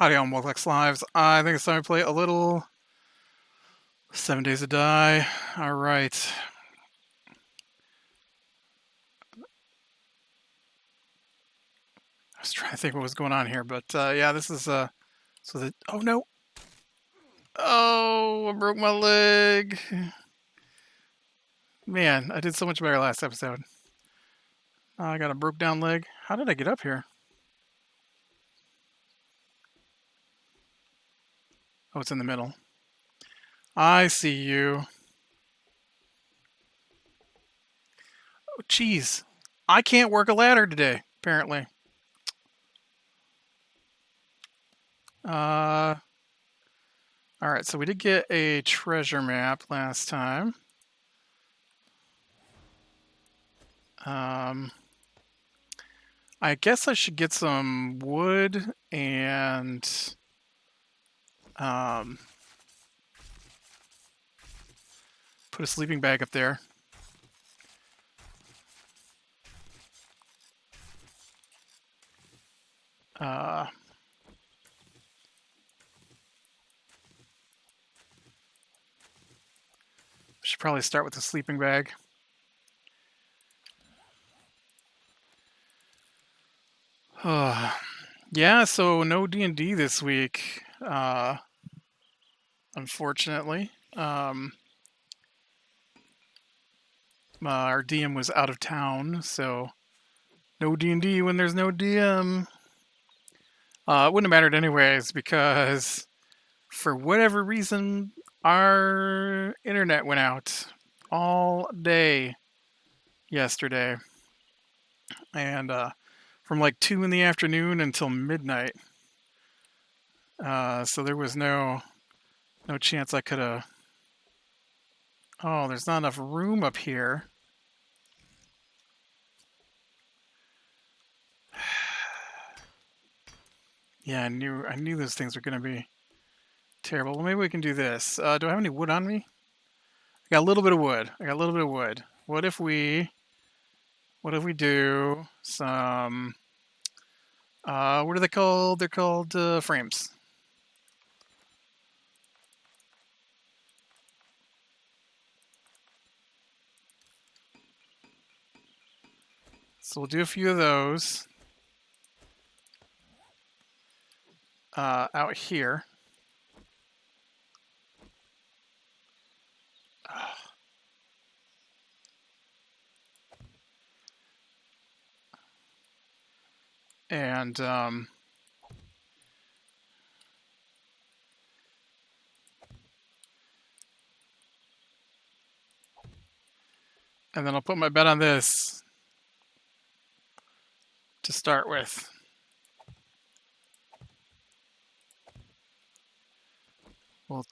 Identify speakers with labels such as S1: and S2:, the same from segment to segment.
S1: Howdy on Multiplex Lives. I think it's time to play a little 7 Days to Die. Alright. I was trying to think what was going on here, but yeah, this is oh no. Oh, I broke my leg. Man, I did so much better last episode. I got a broke down leg. How did I get up here? Oh, it's in the middle. I see you. Oh, jeez. I can't work a ladder today, apparently. Alright, so we did get a treasure map last time. I guess I should get some wood and put a sleeping bag up there. Should probably start with the sleeping bag. Yeah, so no D&D this week, unfortunately. Our DM was out of town, so no D&D when there's no DM. It wouldn't have mattered anyways, because for whatever reason, our internet went out all day yesterday. And from like 2 in the afternoon until midnight. So there was no chance I could have... Oh, there's not enough room up here. Yeah, I knew those things were going to be terrible. Well, maybe we can do this. Do I have any wood on me? I got a little bit of wood. What if we do some... what are they called? They're called frames. So we'll do a few of those out here. And then I'll put my bed on this to start with. We'll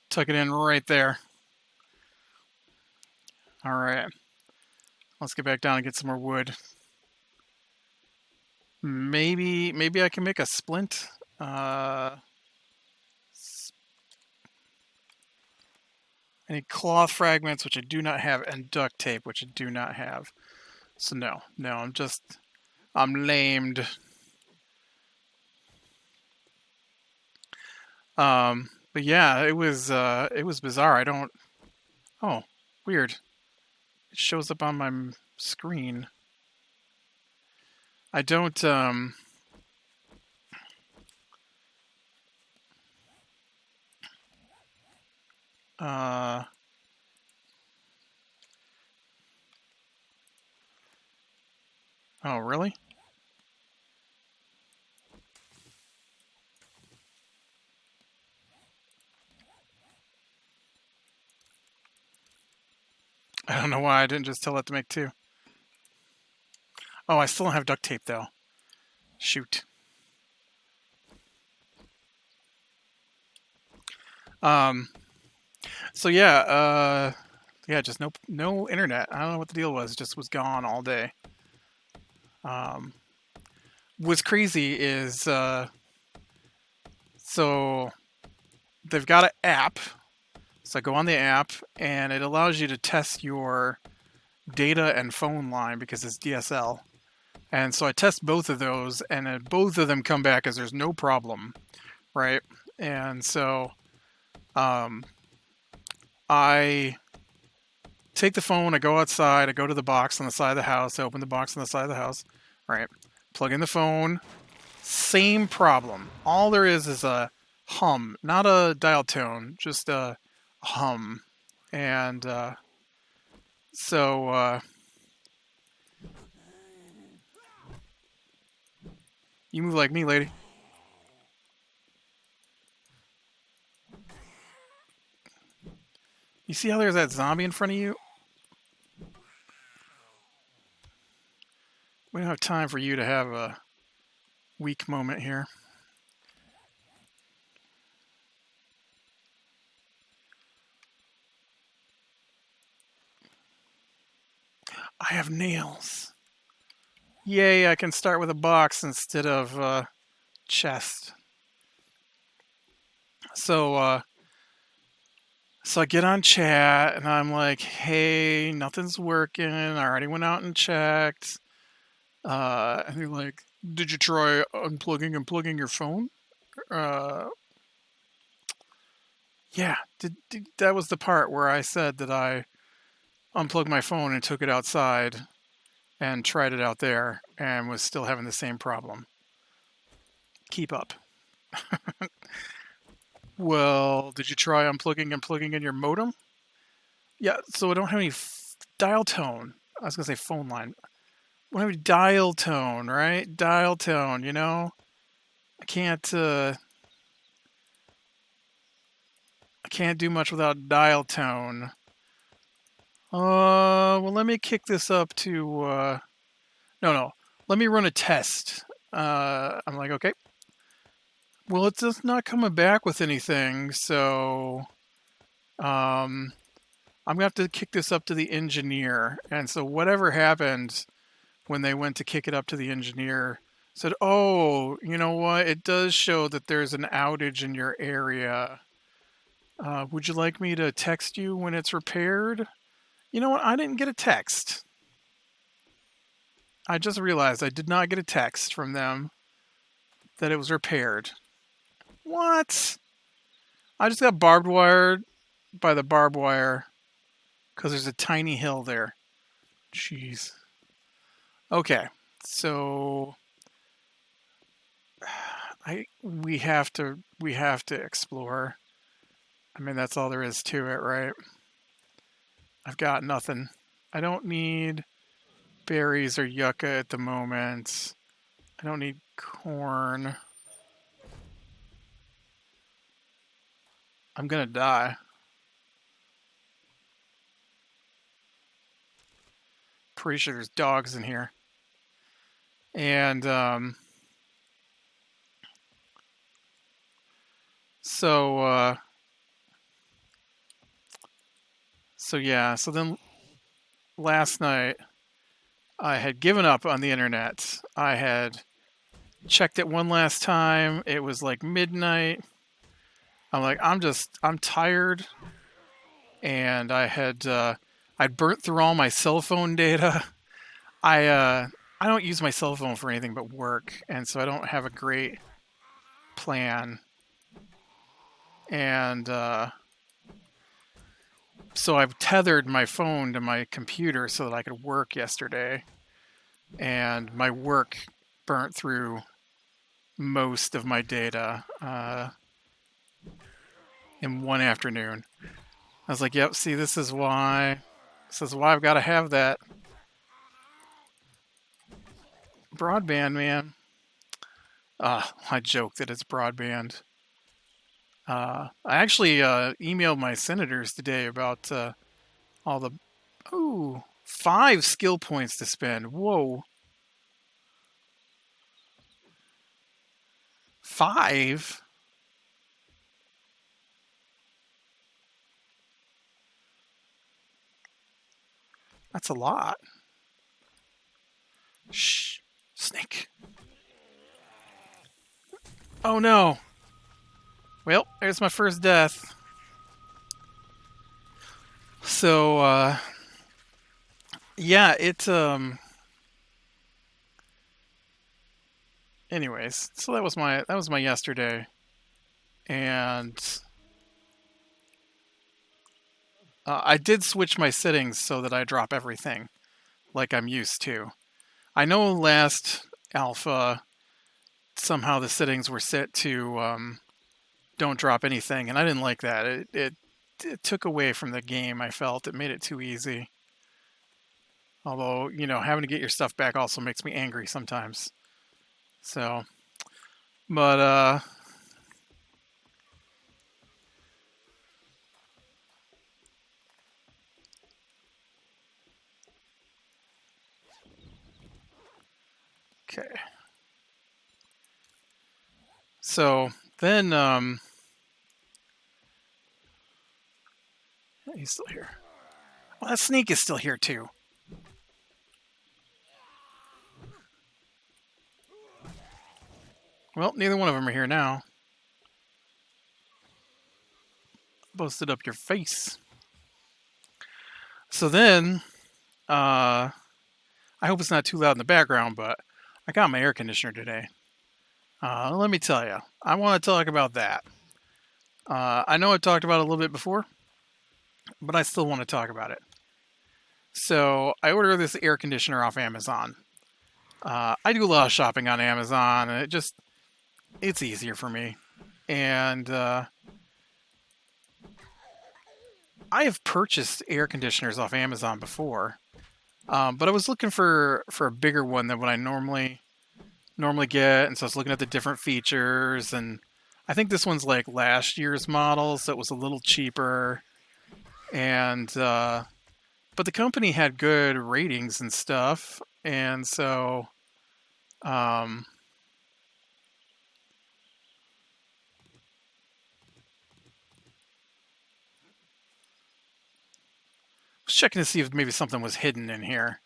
S1: tuck it in right there. All right. Let's get back down and get some more wood. Maybe I can make a splint. Any cloth fragments, which I do not have, and duct tape, which I do not have. So no, I'm lamed. But yeah, it was bizarre. Oh, weird. It shows up on my screen. I don't, oh, really? I don't know why I didn't just tell it to make 2. Oh, I still don't have duct tape, though. Shoot. So yeah, just no internet. I don't know what the deal was. It just was gone all day. What's crazy is, so they've got an app. So I go on the app, and it allows you to test your data and phone line because it's DSL. And so I test both of those, and both of them come back as there's no problem, right? And so um, I take the phone, I go outside, I go to the box on the side of the house, I open the box on the side of the house, right? Plug in the phone, same problem. All there is a hum, not a dial tone, just a hum. And so you move like me, lady. You see how there's that zombie in front of you? We don't have time for you to have a weak moment here. I have nails. Yay, I can start with a box instead of chest. So I get on chat and I'm like, hey, nothing's working. I already went out and checked. And they're like, did you try unplugging and plugging your phone? Uh, yeah, that was the part where I said that I unplugged my phone and took it outside and tried it out there and was still having the same problem. Keep up. Well, did you try unplugging and plugging in your modem? Yeah, so I don't have any dial tone. I was going to say phone line. I don't have any dial tone, right? Dial tone, you know? I can't do much without dial tone. Well, let me kick this up to, no. Let me run a test. I'm like, okay. Well, it's just not coming back with anything, so, I'm gonna have to kick this up to the engineer. And so whatever happened when they went to kick it up to the engineer said, oh, you know what? It does show that there's an outage in your area. Would you like me to text you when it's repaired? You know what? I didn't get a text. I just realized I did not get a text from them that it was repaired. What? I just got barbed wired by the barbed wire because there's a tiny hill there. Jeez. Okay, so we have to explore. I mean, that's all there is to it, right? I've got nothing. I don't need berries or yucca at the moment. I don't need corn. I'm gonna die. Pretty sure there's dogs in here. And so yeah. So then last night I had given up on the internet. I had checked it one last time. It was like midnight. I'm like, I'm tired. And I'd burnt through all my cell phone data. I don't use my cell phone for anything but work, and so I don't have a great plan. And so I've tethered my phone to my computer so that I could work yesterday. And my work burnt through most of my data in one afternoon. I was like, yep, see, this is why I've got to have that broadband, man. I joke that it's broadband. I actually emailed my senators today about all the 5 skill points to spend. Whoa, 5? That's a lot. Shh, snake. Oh no. Well, there's my first death. So yeah, anyways, so that was my yesterday, and I did switch my settings so that I drop everything like I'm used to. I know last alpha somehow the settings were set to don't drop anything, and I didn't like that. It took away from the game. I felt it made it too easy. Although, you know, having to get your stuff back also makes me angry sometimes. So, but okay. So then he's still here. Well, that snake is still here too. Well, neither one of them are here now. Busted up your face. So then, I hope it's not too loud in the background, but I got my air conditioner today. Let me tell you, I want to talk about that. I know I've talked about it a little bit before, but I still want to talk about it. So I ordered this air conditioner off Amazon. I do a lot of shopping on Amazon, and it's easier for me. And I have purchased air conditioners off Amazon before, but I was looking for a bigger one than what I normally get, and so I was looking at the different features, and I think this one's like last year's model, so it was a little cheaper. And but the company had good ratings and stuff, and so was checking to see if maybe something was hidden in here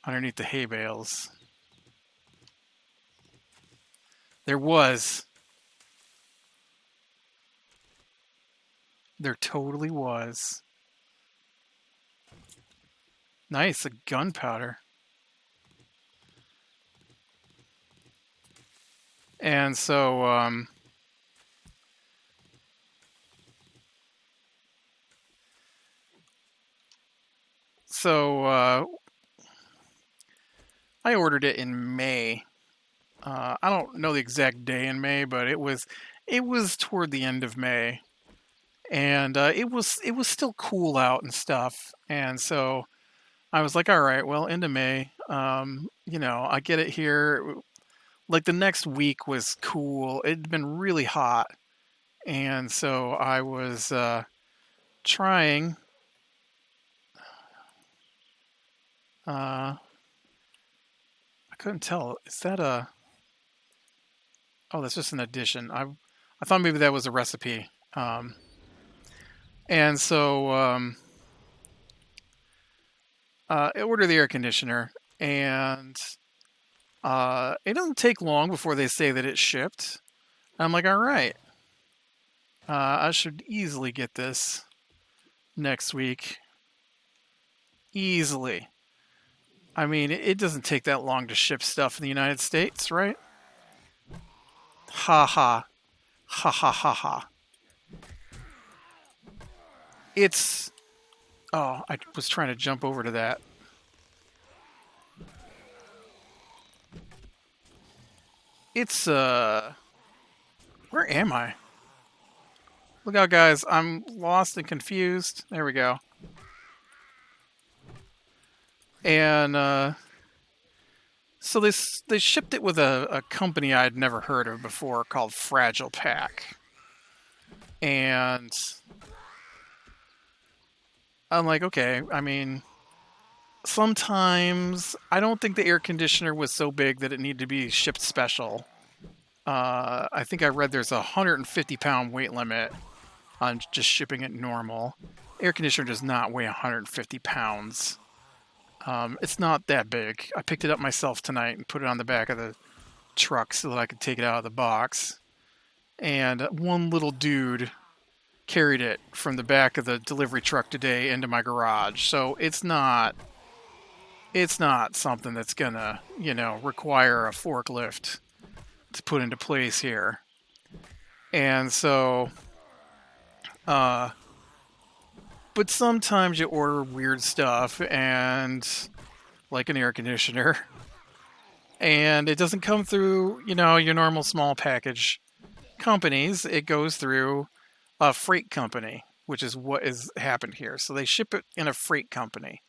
S1: underneath the hay bales. There was. There totally was. Nice, a gunpowder. And so, I ordered it in May. I don't know the exact day in May, but it was toward the end of May, and it was still cool out and stuff. And so I was like, all right, well, end of May. You know, I get it here. Like the next week was cool. It'd been really hot, and so I was trying. I couldn't tell. Is that a? Oh, that's just an addition. I thought maybe that was a recipe. And so I ordered the air conditioner, and it doesn't take long before they say that it's shipped. I'm like, all right, I should easily get this next week. Easily. I mean, it doesn't take that long to ship stuff in the United States, right? Ha ha. Ha ha ha ha. It's... Oh, I was trying to jump over to that. It's, where am I? Look out, guys. I'm lost and confused. There we go. And, so they shipped it with a company I'd never heard of before called Fragile Pack. And I'm like, okay, I mean, sometimes I don't think the air conditioner was so big that it needed to be shipped special. I think I read there's a 150-pound weight limit on just shipping it normal. Air conditioner does not weigh 150 pounds. It's not that big. I picked it up myself tonight and put it on the back of the truck so that I could take it out of the box. And one little dude carried it from the back of the delivery truck today into my garage. So it's not something that's gonna, you know, require a forklift to put into place here. And so, but sometimes you order weird stuff, and like an air conditioner, and it doesn't come through, your normal small package companies. It goes through a freight company, which is what has happened here. So they ship it in a freight company,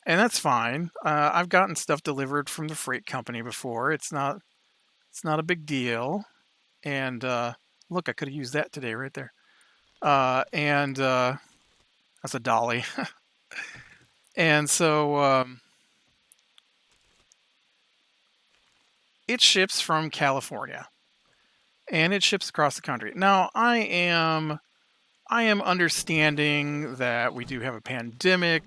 S1: and that's fine. I've gotten stuff delivered from the freight company before. It's not a big deal. And look, I could have used that today right there. And that's a dolly. And so it ships from California, and it ships across the country. Now, I am understanding that we do have a pandemic.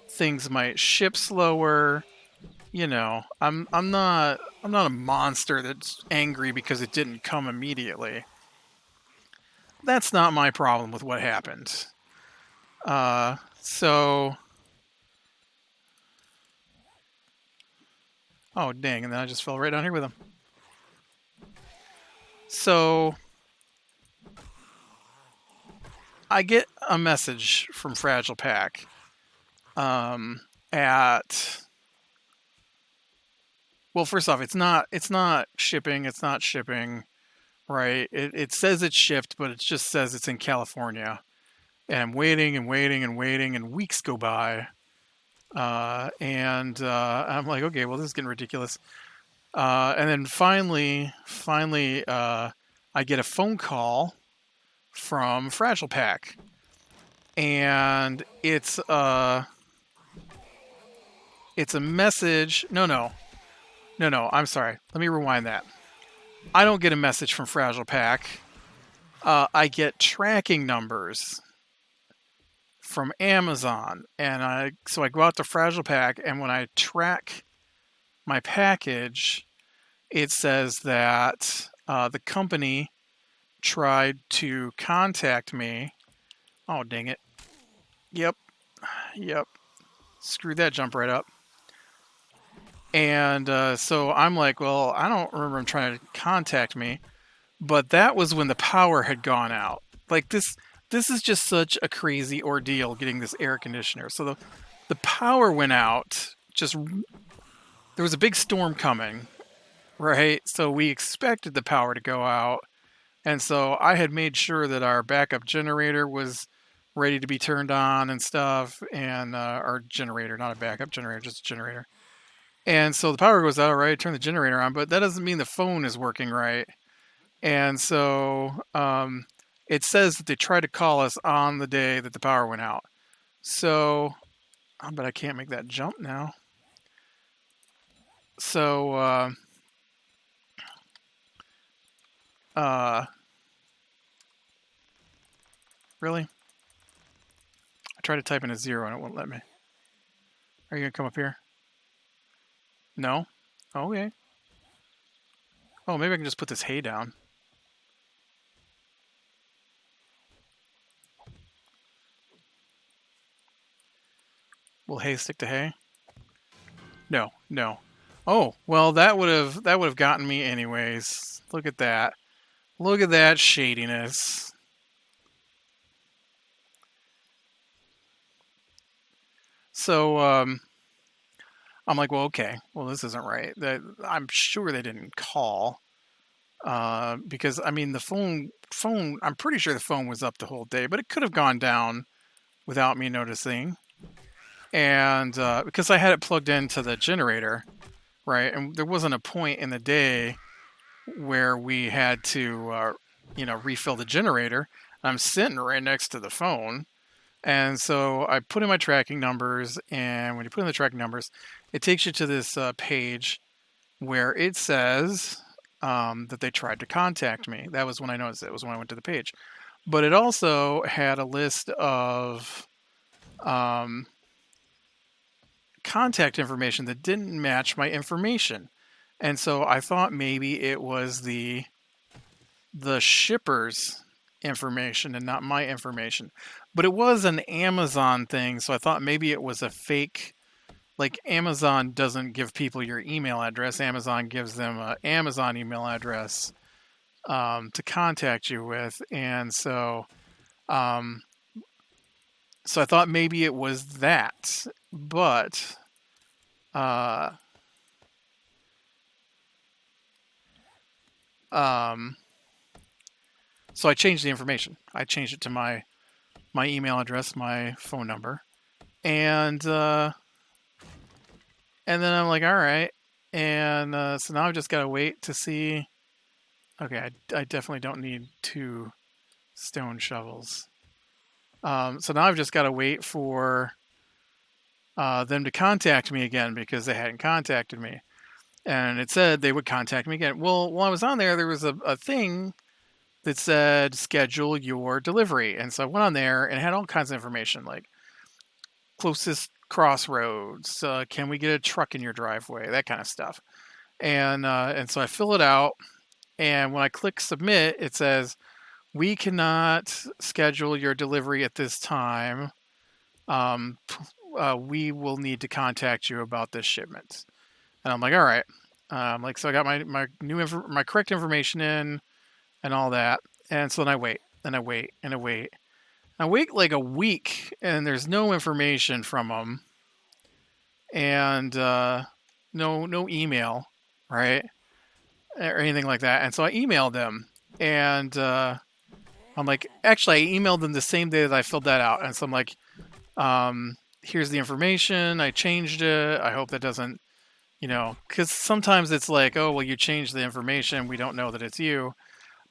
S1: Things might ship slower. I'm not a monster that's angry because it didn't come immediately. That's not my problem with what happened. So, oh dang, and then I just fell right down here with him. So, I get a message from Fragile Pack at, well, first off, it's not shipping. It's not shipping, right? It says it's shipped, but it just says it's in California. And I'm waiting and waiting and waiting, and weeks go by. And I'm like, okay, well, this is getting ridiculous. And then finally, I get a phone call from Fragile Pack, and it's a message. No. I'm sorry. Let me rewind that. I don't get a message from Fragile Pack. I get tracking numbers from Amazon, and so I go out to Fragile Pack, and when I track my package, it says that the company tried to contact me. Oh, dang it. Yep. Screwed that jump right up. And so I'm like, well, I don't remember them trying to contact me, but that was when the power had gone out. Like this is just such a crazy ordeal getting this air conditioner. So the power went out. There was a big storm coming, right? So we expected the power to go out. And so I had made sure that our backup generator was ready to be turned on and stuff. And our generator, not a backup generator, just a generator. And so the power goes out, right? Turn the generator on, but that doesn't mean the phone is working right. And so it says that they tried to call us on the day that the power went out. So, but I can't make that jump now. So, really? I tried to type in a 0 and it won't let me. Are you going to come up here? No? Okay. Oh, maybe I can just put this hay down. Will hay stick to hay? No. Oh, well, that would have gotten me anyways. Look at that. Look at that shadiness. So, I'm like, well, okay. Well, this isn't right. I'm sure they didn't call. Because, I mean, the phone, I'm pretty sure the phone was up the whole day, but it could have gone down without me noticing. And because I had it plugged into the generator, right? And there wasn't a point in the day where we had to, refill the generator. I'm sitting right next to the phone. And so I put in my tracking numbers, and when you put in the tracking numbers, it takes you to this page where it says that they tried to contact me. That was when I noticed it. It was when I went to the page. But it also had a list of contact information that didn't match my information. And so I thought maybe it was the shipper's information and not my information. But it was an Amazon thing, so I thought maybe it was a fake like Amazon doesn't give people your email address. Amazon gives them an Amazon email address to contact you with, and um, so I thought maybe it was that, but uh, um, so I changed the information. I changed it to my email address, my phone number, and and then I'm like, all right, and so now I've just got to wait to see. Okay, I definitely don't need 2 stone shovels. So now I've just got to wait for them to contact me again because they hadn't contacted me. And it said they would contact me again. Well, while I was on there, there was a thing that said schedule your delivery. And so I went on there and it had all kinds of information like closest crossroads, can we get a truck in your driveway, that kind of stuff. And so I fill it out. And when I click submit, it says, we cannot schedule your delivery at this time. We will need to contact you about this shipment. And I'm like, all right. So I got my correct information in and all that. And so then I wait and I wait and I wait. I wait like a week and there's no information from them and no email, right? Or anything like that. And so I emailed them and I'm like, actually, I emailed them the same day that I filled that out. And so I'm like, here's the information. I changed it. I hope that doesn't, because sometimes it's like, oh, well, you changed the information. We don't know that it's you.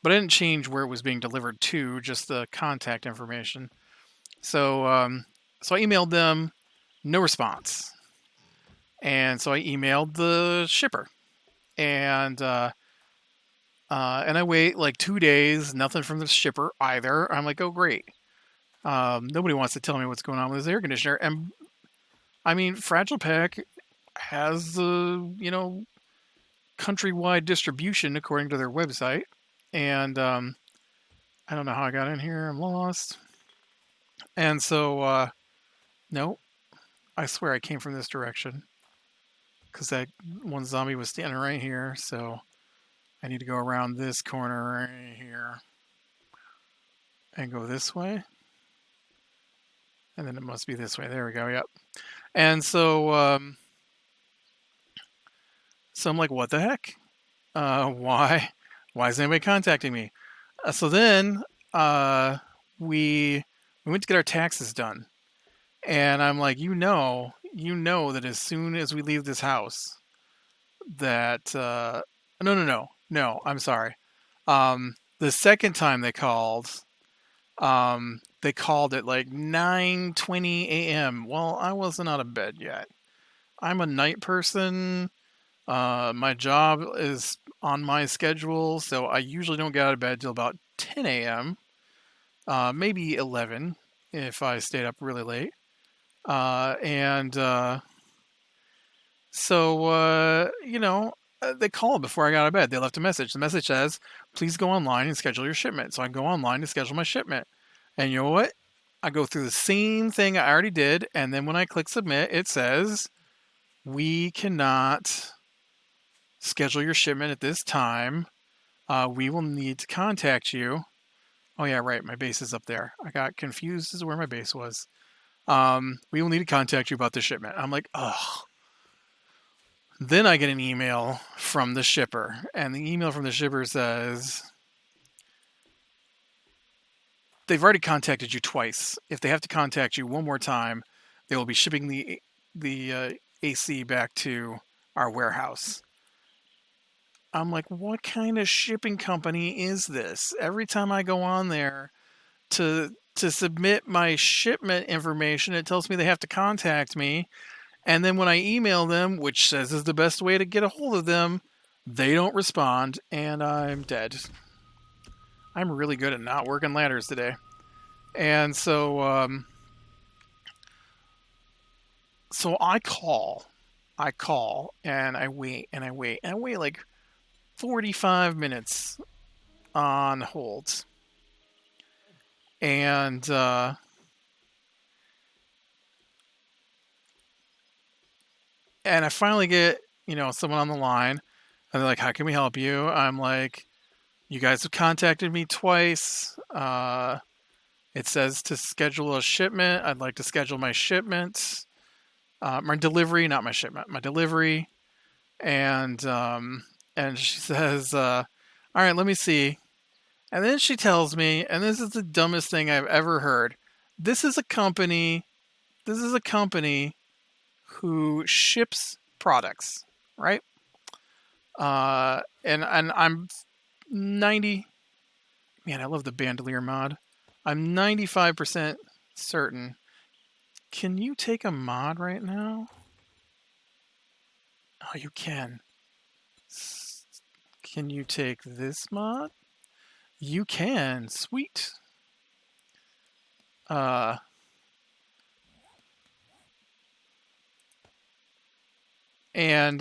S1: But I didn't change where it was being delivered to, just the contact information. So I emailed them, no response. And so I emailed the shipper. And I wait like 2 days, nothing from the shipper either. I'm like, oh, great. Nobody wants to tell me what's going on with this air conditioner. And I mean, Fragile Pack has countrywide distribution according to their website. And I don't know how I got in here. I'm lost. And so, no, I swear I came from this direction because that one zombie was standing right here. So I need to go around this corner right here and go this way. And then it must be this way. There we go. Yep. And so, so I'm like, what the heck? Why is anybody contacting me? So then we went to get our taxes done. And I'm like, you know that as soon as we leave this house, that no, I'm sorry. The second time they called at like 9:20 a.m. Well, I wasn't out of bed yet. I'm a night person. My job is on my schedule, so I usually don't get out of bed till about 10 a.m. Maybe 11 if I stayed up really late. They called before I got out of bed. They left a message. The message says, please go online and schedule your shipment. So I go online to schedule my shipment. And you know what? I go through the same thing I already did. And then when I click submit, it says, we cannot schedule your shipment at this time. We will need to contact you. Oh, yeah, right. My base is up there. I got confused as to where my base was. We will need to contact you about the shipment. I'm like, oh. Then I get an email from the shipper, and the email from the shipper says, they've already contacted you twice. If they have to contact you one more time, they will be shipping the AC back to our warehouse. I'm like, what kind of shipping company is this? Every time I go on there to submit my shipment information, it tells me they have to contact me. And then when I email them, which says is the best way to get a hold of them, they don't respond, and I'm dead. I'm really good at not working ladders today. And so I call, and I wait, and I wait, and I wait like 45 minutes on hold. And And I finally get, someone on the line. And they're like, how can we help you? I'm like, you guys have contacted me twice. It says to schedule a shipment. I'd like to schedule my shipment. My delivery, not my shipment, my delivery. And she says, all right, let me see. And then she tells me, and this is the dumbest thing I've ever heard. This is a company. This is a company who ships products, right? And I'm 90. Man, I love the bandolier mod. I'm 95% certain. Can you take a mod right now? Oh, you can. Can you take this mod? You can. Sweet. Uh, and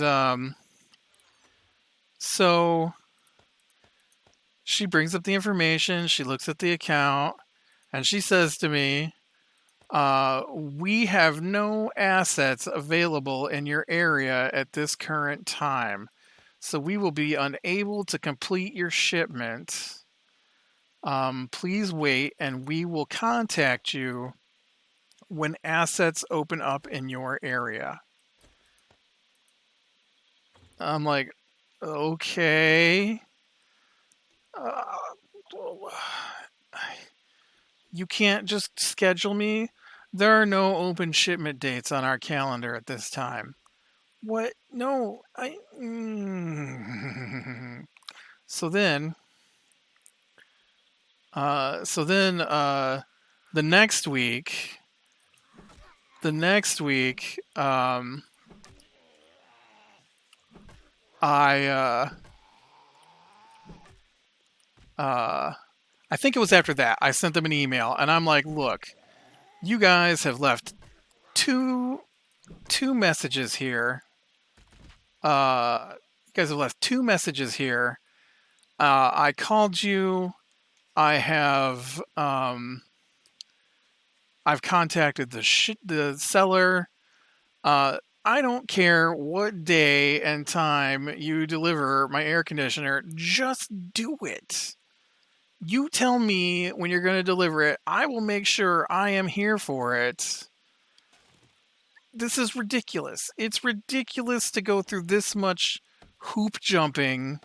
S1: so she brings up the information. She looks at the account, and she says to me, we have no assets available in your area at this current time, so we will be unable to complete your shipment. Please wait, and we will contact you when assets open up in your area. I'm like, okay. You can't just schedule me? There are no open shipment dates on our calendar at this time. What? No, So then, the next week, I I think it was after that I sent them an email, and I'm like, look, you guys have left two messages here. You guys have left two messages here. I called you. I have I've contacted the seller. I don't care what day and time you deliver my air conditioner. Just do it. You tell me when you're going to deliver it. I will make sure I am here for it. This is ridiculous. It's ridiculous to go through this much hoop jumping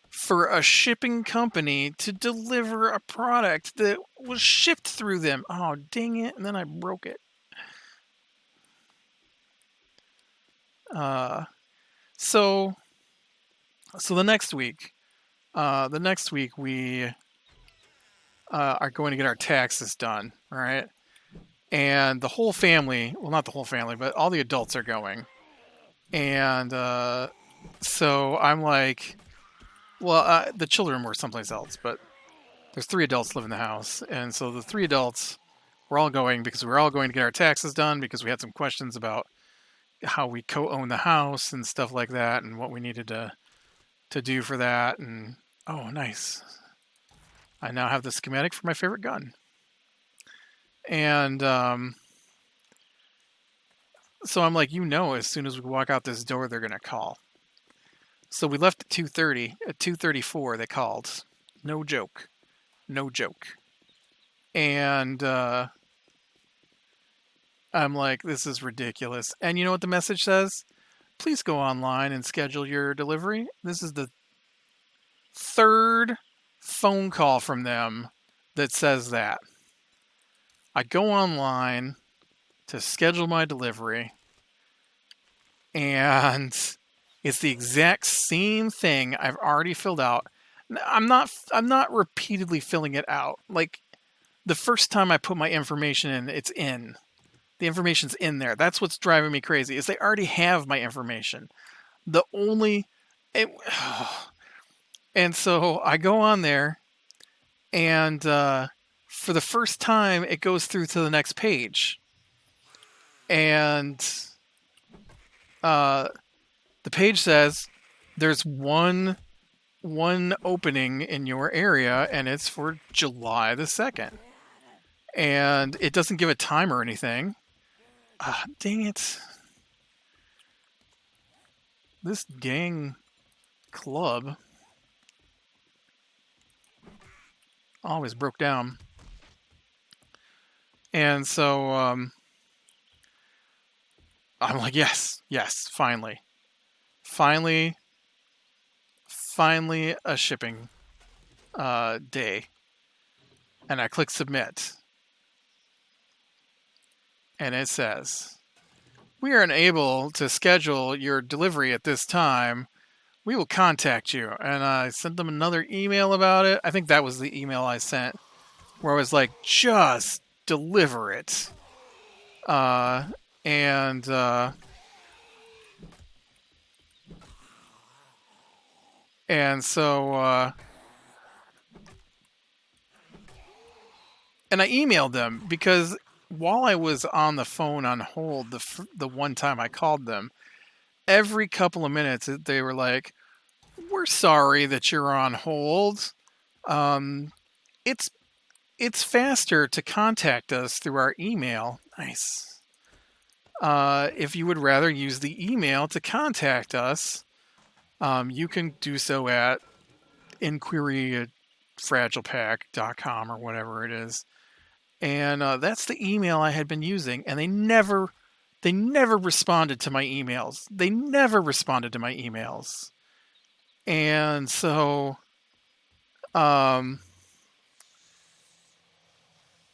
S1: for a shipping company to deliver a product that was shipped through them. Oh, dang it. And then I broke it. So the next week, we are going to get our taxes done, right? And the whole family, well, not the whole family, but all the adults are going. And so I'm like, well, the children were someplace else, but there's 3 adults live in the house. And so the 3 adults, we're all going because we're all going to get our taxes done because we had some questions about how we co-own the house and stuff like that and what we needed to do for that. And oh, nice. I now have the schematic for my favorite gun. And so I'm like, as soon as we walk out this door, they're going to call. So we left at 2:30. At 2:34, they called. No joke. And I'm like, this is ridiculous. And you know what the message says? Please go online and schedule your delivery. This is the 3rd phone call from them that says that. I go online to schedule my delivery, and it's the exact same thing I've already filled out. I'm not repeatedly filling it out. Like the first time I put my information in, it's in. The information's in there. That's what's driving me crazy. Is they already have my information. And so I go on there, and for the first time, it goes through to the next page, and the page says there's one opening in your area, and it's for July the 2nd, and it doesn't give a time or anything. Dang it. this gang club always broke down. And so I'm like, yes, finally. Finally a shipping day. And I click submit. And it says, we are unable to schedule your delivery at this time. We will contact you. And I sent them another email about it. I think that was the email I sent where I was like, just deliver it. And so and I emailed them because while I was on the phone on hold, the one time I called them, every couple of minutes they were like, "We're sorry that you're on hold. Um, it's faster to contact us through our email." Nice. If you would rather use the email to contact us, you can do so at inquiry@fragilepack.com or whatever it is. And that's the email I had been using, and they never responded to my emails. And so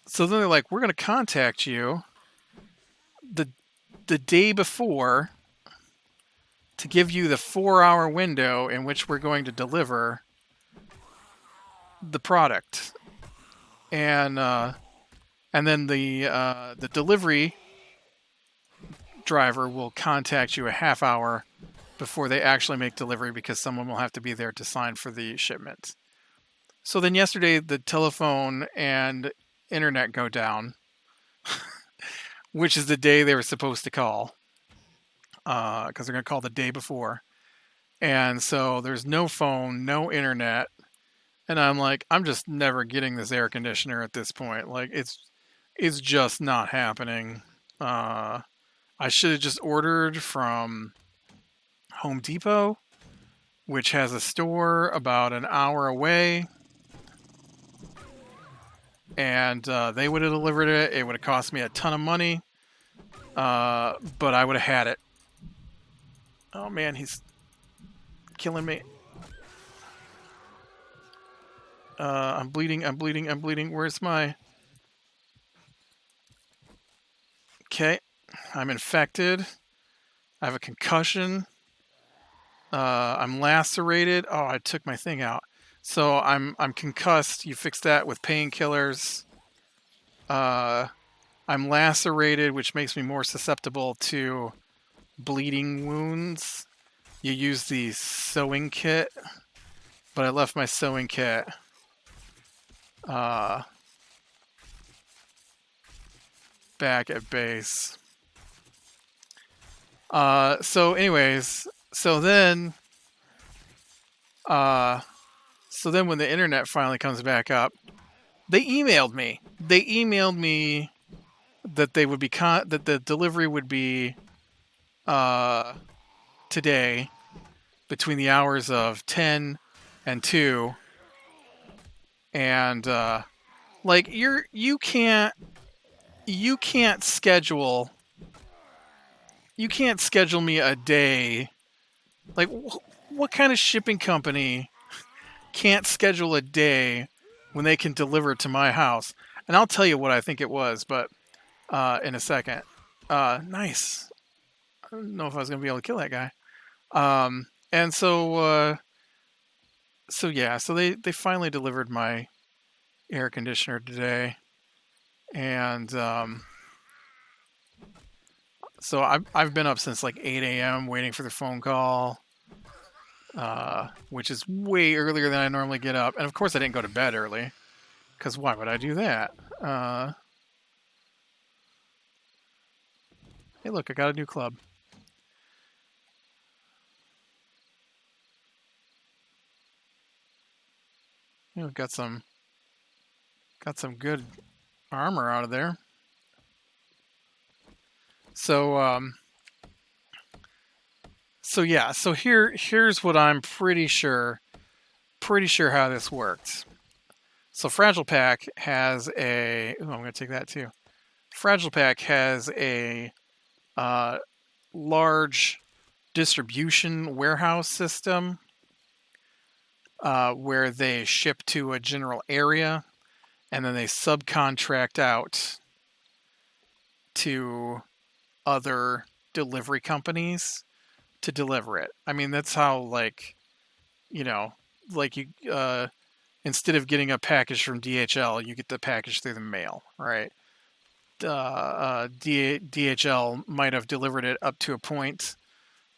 S1: so then they're like, we're going to contact you the day before to give you the 4-hour window in which we're going to deliver the product. And then the delivery driver will contact you a half hour before they actually make delivery because someone will have to be there to sign for the shipment. So then yesterday the telephone and internet go down, which is the day they were supposed to call, because they're going to call the day before. And so there's no phone, no internet. And I'm like, I'm just never getting this air conditioner at this point. Like, it's just not happening. I should have just ordered from Home Depot, which has a store about an hour away. And they would have delivered it. It would have cost me a ton of money. But I would have had it. Oh, man, he's killing me. I'm bleeding. Where's my... Okay. I'm infected. I have a concussion. I'm lacerated. Oh, I took my thing out. So I'm concussed. You fix that with painkillers. I'm lacerated, which makes me more susceptible to bleeding wounds. You use the sewing kit, but I left my sewing kit back at base. So anyways, so then when the internet finally comes back up, they emailed me. That they would be that the delivery would be today between the hours of 10 and 2. And like you can't schedule me a day. Like, what kind of shipping company can't schedule a day when they can deliver to my house? And I'll tell you what I think it was, but in a second. Nice. I don't know if I was going to be able to kill that guy. And so yeah, so they finally delivered my air conditioner today. And so I've been up since like 8 a.m. waiting for the phone call, which is way earlier than I normally get up. And of course I didn't go to bed early, because why would I do that? Hey, look, I got a new club. You know, got some good armor out of there. yeah, so here's what I'm pretty sure how this worked. So Fragile Pack has a. Ooh, I'm going to take that too. Fragile Pack has a uh, large distribution warehouse system where they ship to a general area and then they subcontract out to other delivery companies to deliver it. I mean, that's how, like, you know, like you, instead of getting a package from DHL, you get the package through the mail, right? DHL might have delivered it up to a point,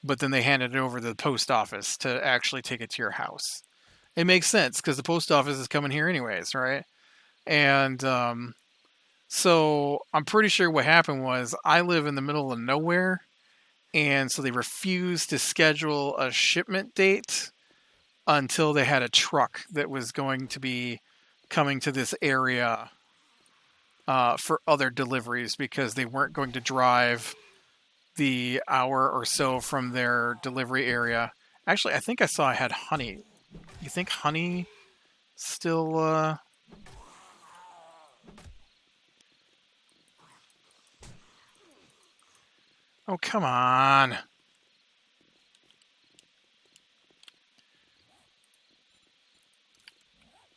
S1: but then they handed it over to the post office to actually take it to your house. It makes sense because the post office is coming here anyways, right? And so I'm pretty sure what happened was I live in the middle of nowhere, and so they refused to schedule a shipment date until they had a truck that was going to be coming to this area for other deliveries because they weren't going to drive the hour or so from their delivery area. Actually, I think I saw I had honey. You think honey still... Oh, come on.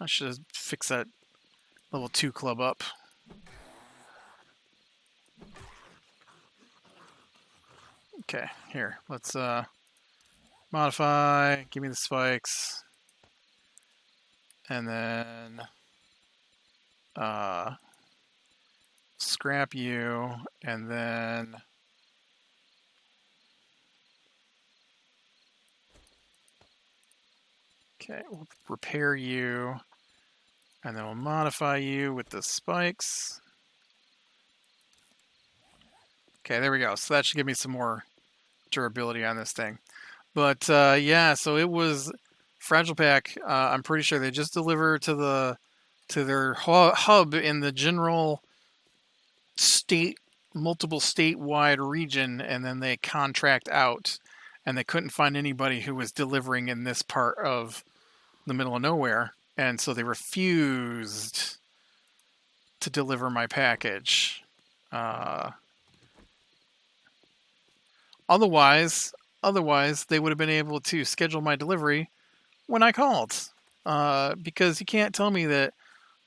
S1: I should have fixed that level 2 club up. Okay, here. Let's modify. Give me the spikes. And then scrap you. And then... Okay, we'll repair you. And then we'll modify you with the spikes. Okay, there we go. So that should give me some more durability on this thing. But yeah, so it was Fragile Pack. I'm pretty sure they just deliver to their hub in the general multiple statewide region, and then they contract out. And they couldn't find anybody who was delivering in this part of the middle of nowhere, and so they refused to deliver my package. Otherwise, they would have been able to schedule my delivery when I called. Because you can't tell me that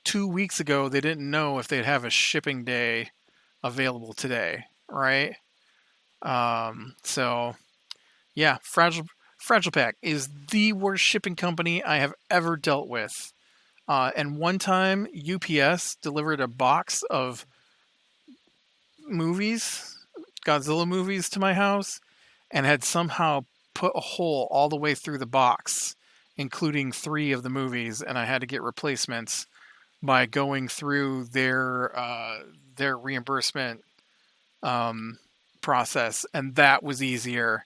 S1: 2 weeks ago they didn't know if they'd have a shipping day available today, right? So, yeah, Fragile Pack is the worst shipping company I have ever dealt with. And one time, UPS delivered a box of movies, Godzilla movies, to my house, and had somehow put a hole all the way through the box, including 3 of the movies, and I had to get replacements by going through their reimbursement process, and that was easier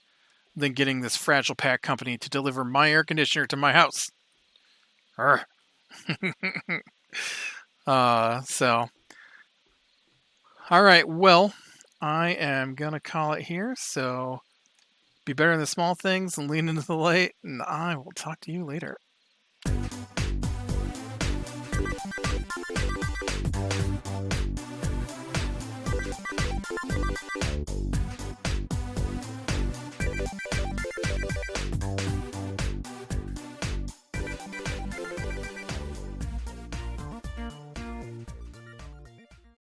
S1: than getting this Fragile Pack company to deliver my air conditioner to my house. So, all right, well, I am going to call it here. So, be better in the small things and lean into the light, and I will talk to you later.